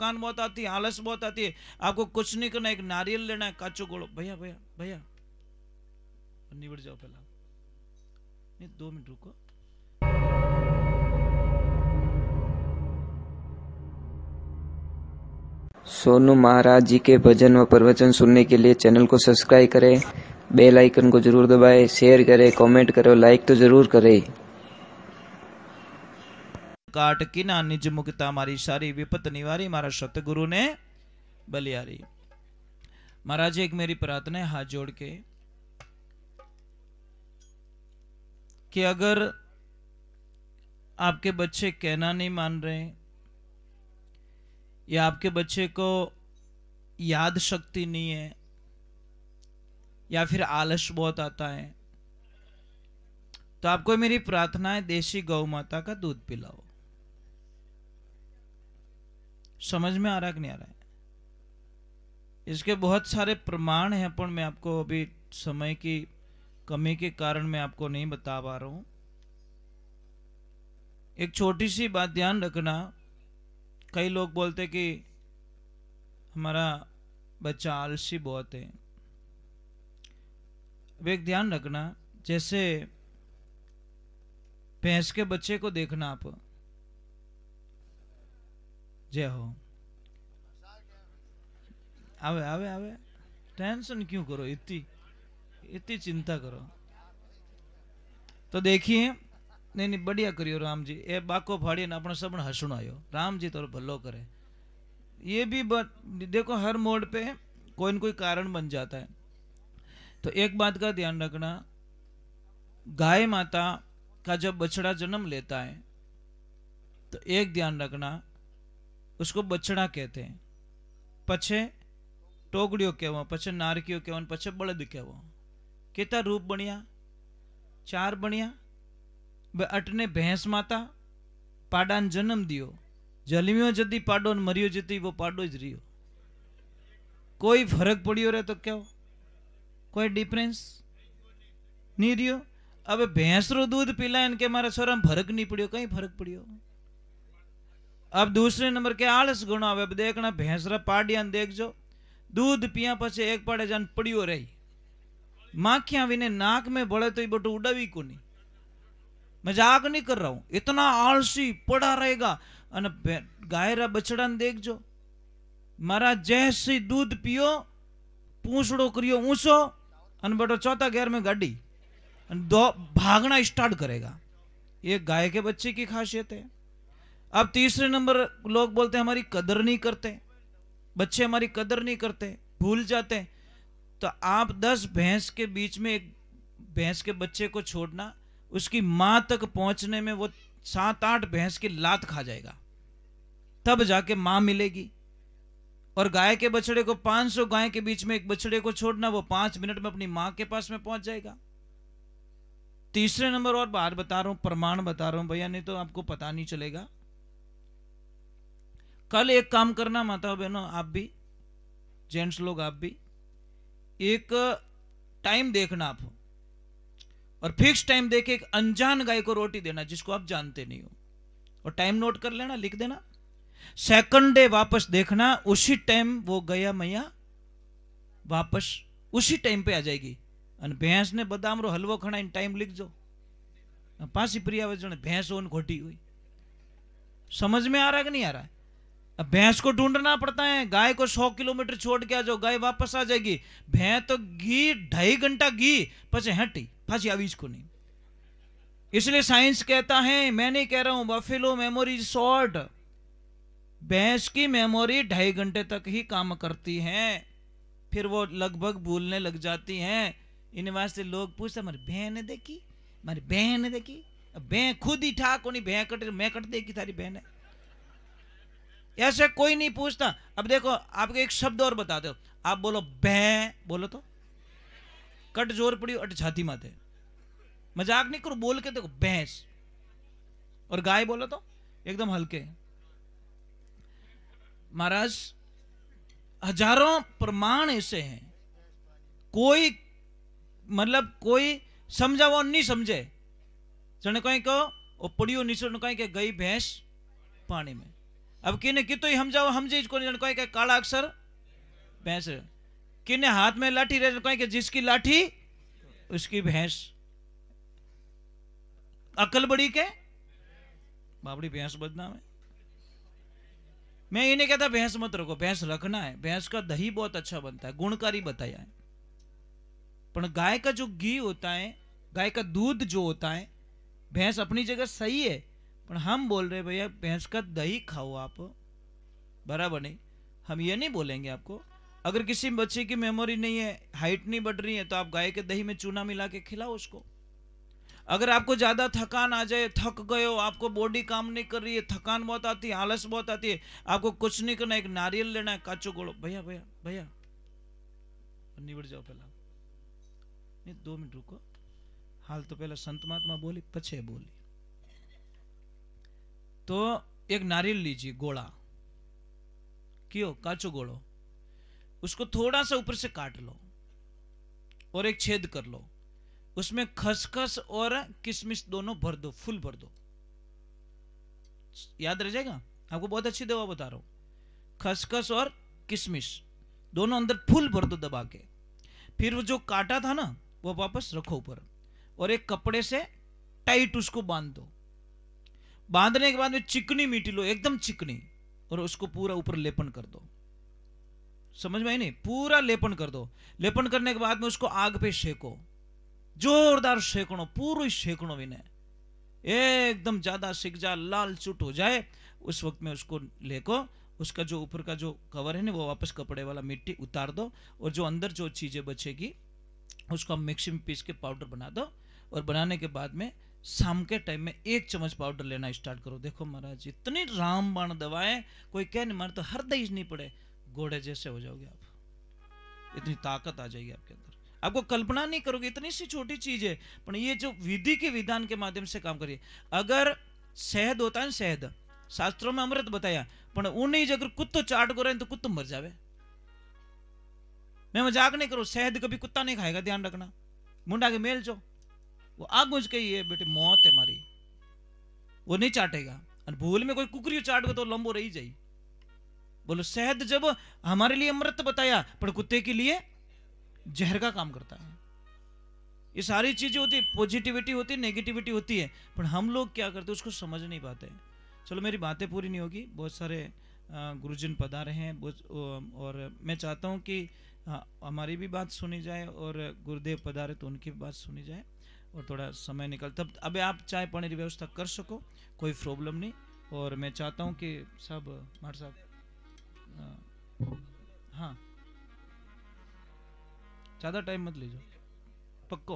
थकान बहुत आती है, आलस बहुत आती है, आपको कुछ नहीं करना, एक नारियल लेना है, काचू गोलो, भैया भैया भैया निबट जाओ पहला, नहीं 2 मिनट रुको। सोनू महाराज जी के भजन व प्रवचन सुनने के लिए चैनल को सब्सक्राइब करें, बेल आइकन को जरूर दबाएं, शेयर करें, कमेंट करें, लाइक तो जरूर करें। काट की ना निज मुक्ता मारी सारी विपत निवारी, मारा सतगुरु ने बलियारी। महाराज एक मेरी प्रार्थना है हाथ जोड़ के कि अगर आपके बच्चे कहना नहीं मान रहे, या आपके बच्चे को याद शक्ति नहीं है, या फिर आलस बहुत आता है, तो आपको मेरी प्रार्थना है देशी गौ माता का दूध पिलाओ। समझ में आ रहा है कि नहीं आ रहा है? इसके बहुत सारे प्रमाण हैं, पर मैं आपको अभी समय की कमी के कारण मैं आपको नहीं बता पा रहा हूं। एक छोटी सी बात ध्यान रखना, कई लोग बोलते कि हमारा बच्चा आलसी बहुत है। अब एक ध्यान रखना, जैसे भैंस के बच्चे को देखना आप, जय हो, आवे आवे आवे, टेंशन क्यों करो, इतनी चिंता करो। तो देखिए, नहीं नहीं बढ़िया करियो राम जी, ए बाको फाड़ी ने अपना सब हसणो आयो, राम जी तो भलो करे। ये भी देखो हर मोड़ पे कोई न कोई कारण बन जाता है। तो एक बात का ध्यान रखना, गाय माता का जब बछड़ा जन्म लेता है तो एक ध्यान रखना, उसको बछड़ा कहते हैं, पछे टोगड़ियों कहवा, पछे नारकियों कहवा, पछे बलद कहवा। कितना रूप बनिया, 4 बनिया। वे अटने भैंस माता पाडान जन्म दियो, जलमियो जदी पाडो न मरियो जती वो पाडो ज रियो। कोई फर्क पड़ियो रे तो क्या हो, कोई डिफरेंस नहीं रियो। अब भैंस रो दूध पिला इनके मारा छोरा फर्क नहीं पड़ियो, कहीं फर्क पड़ियो। अब दूसरे नंबर के आलस गुण आवे, देखना भैंस रा पाडिया देखजो, दूध पिया पछे एक पाड़े जान पड़ियो रही, माखिया विने नाक में बड़े तो बटू उड़ावी को नहीं। मजाक नहीं कर रहा हूं, इतना आलसी पड़ा रहेगा। गाय रा बछड़ा ने देखजो, मारा जैसे दूध पियो पूछड़ो करियो ऊंचो, अन बटो चौथा घेर में गाड़ी दो भागना स्टार्ट करेगा। ये गाय के बच्चे की खासियत है। अब तीसरे नंबर लोग बोलते हैं हमारी कदर नहीं करते, बच्चे हमारी कदर नहीं करते, भूल जाते हैं। तो आप 10 भैंस के बीच में एक भैंस के बच्चे को छोड़ना, उसकी मां तक पहुंचने में वो 7-8 भैंस की लात खा जाएगा, तब जाके मां मिलेगी। और गाय के बछड़े को 500 गाय के बीच में एक बछड़े को छोड़ना, वो 5 मिनट में अपनी मां के पास में पहुंच जाएगा। तीसरे नंबर और बात बता रहा हूं, प्रमाण बता रहा हूं भैया, नहीं तो आपको पता नहीं चलेगा। कल एक काम करना माता बहनों, आप भी जेंट्स लोग, आप भी एक टाइम देखना आप, और फिक्स टाइम देके एक अनजान गाय को रोटी देना जिसको आप जानते नहीं हो, और टाइम नोट कर लेना, लिख देना। सेकंड डे वापस देखना, उसी टाइम वो गया मैया वापस उसी टाइम पे आ जाएगी। और भैंस ने बादाम रो हलवो खाना, इन टाइम लिख जो, पासी प्रिया वजन भैंस ओन घोटी हुई। समझ में आ रहा है कि नहीं आ रहा है? अब भैंस को ढूंढना पड़ता है, गाय को 100 किलोमीटर छोड़ के आ जाओ, गाय वापस आ जाएगी। भैंस तो घी 2.5 घंटा घी पचे हटी फांसी आवीज को नहीं। इसलिए साइंस कहता है, मैं नहीं कह रहा हूं, बफेलो मेमोरी शॉर्ट, भैंस की मेमोरी 2.5 घंटे तक ही काम करती है, फिर वो लगभग भूलने लग जाती हैं। इन वास्ते लोग पूछते हमारी बहन ने देखी, हमारी बहन ने देखी। बहन खुद ही ठाक होनी, बहन कट मैं कट देगी तारी बहन है, ऐसे कोई नहीं पूछता। अब देखो आपको एक शब्द और बता दो, आप बोलो भैं, बोलो तो कट जोर पड़ी अट छाती माथे, मजाक नहीं करो, बोल के देखो भैंस। और गाय बोलो तो एकदम हल्के। महाराज हजारों प्रमाण ऐसे हैं, कोई मतलब कोई समझा वो नहीं समझे। जने कहीं को पड़ियो नीचे कहीं के गई भैंस पानी में, अब किने की तो हम जाओ हम जी को नहीं कोई काला अक्षर भैंस, किने हाथ में लाठी रहे कोई के जिसकी लाठी उसकी भैंस, अकल बड़ी के बाबड़ी भैंस बदनाम है। मैं ये नहीं कहता भैंस मत रखो, भैंस रखना है, भैंस का दही बहुत अच्छा बनता है, गुणकारी बताया है। पर गाय का जो घी होता है, गाय का दूध जो होता है, भैंस अपनी जगह सही है, पर हम बोल रहे भैया भैंस का दही खाओ आप, बराबर नहीं। हम ये नहीं बोलेंगे आपको, अगर किसी बच्चे की मेमोरी नहीं है, हाइट नहीं बढ़ रही है, तो आप गाय के दही में चूना मिला के खिलाओ उसको। अगर आपको ज्यादा थकान आ जाए, थक गए हो, आपको बॉडी काम नहीं कर रही है, थकान बहुत आती है, आलस बहुत आती है, आपको कुछ नहीं करना, एक नारियल लेना है, काचो गोड़ो, भैया भैया भैया निबड़ जाओ पहला, नहीं 2 मिनट रुको, हाल तो पहला संत महात्मा बोली पछे बोली। तो एक नारियल लीजिए गोड़ा, क्यों काचो गोड़ो, उसको थोड़ा सा ऊपर से काट लो और एक छेद कर लो, उसमें खसखस और किशमिश दोनों भर दो, फुल भर दो, याद रह जाएगा, आपको बहुत अच्छी दवा बता रहा हूं। खसखस और किशमिश दोनों अंदर फुल भर दो दबा के, फिर वो जो काटा था ना वो वापस रखो ऊपर, और एक कपड़े से टाइट उसको बांध दो। बांधने के बाद में चिकनी मीठी लो, एकदम चिकनी, और उसको पूरा ऊपर लेपन कर दो। समझ में आई नहीं, पूरा लेपन कर दो। लेपन करने के बाद में उसको आग पे सेको, जोरदार सेकणो, पूरी सेकणो विनय, एकदम ज्यादा सिक जा, लाल चुट हो जाए, उस वक्त में उसको लेको, उसका जो ऊपर का जो कवर है ना वो वापस कपड़े वाला मिट्टी उतार दो, और जो अंदर जो चीजें बचेगी उसको मिक्सी में पीस के पाउडर बना दो। और बनाने के बाद में शाम के टाइम में 1 चम्मच पाउडर लेना स्टार्ट करो। देखो महाराज इतनी रामबाण दवाएं, कोई कह नहीं मारता, हर दही नहीं पड़े, घोड़े जैसे हो जाओगे आप, इतनी ताकत आ जाएगी आपके अंदर, आपको कल्पना नहीं करोगे, इतनी सी छोटी चीज है, पर ये जो विधि के विधान के माध्यम से काम करिए। अगर शहद होता है, शहद शास्त्रों में अमृत बताया, पर उन्हीं अगर कुत्तो चाट को रहे तो कुत्तो मर जावे। मैं मजाक नहीं करूं, शहद कभी कुत्ता नहीं खाएगा, ध्यान रखना, मुंडा के मेल जो वो आग बुझ के ये बेटे मौत है हमारी, वो नहीं चाटेगा, और भूल में कोई कुकरी चाट को तो लंबो रही जाए। बोलो शहद जब हमारे लिए अमृत बताया, पर कुत्ते के लिए जहर का काम करता है। ये सारी चीजें होती है, पॉजिटिविटी होती है, नेगेटिविटी होती है, पर हम लोग क्या करते हैं उसको समझ नहीं पाते हैं। चलो मेरी बातें पूरी नहीं होगी, बहुत सारे गुरुजन पधारे हैं, और मैं चाहता हूं कि हमारी भी बात सुनी जाए, और गुरुदेव पधारे तो उनकी भी बात सुनी जाए, और थोड़ा समय निकल तब अब आप चाय पानी की व्यवस्था कर सको, कोई प्रॉब्लम नहीं। और मैं चाहता हूं कि सब मार साहब, हाँ ज़्यादा टाइम मत लीजिए, पक्को।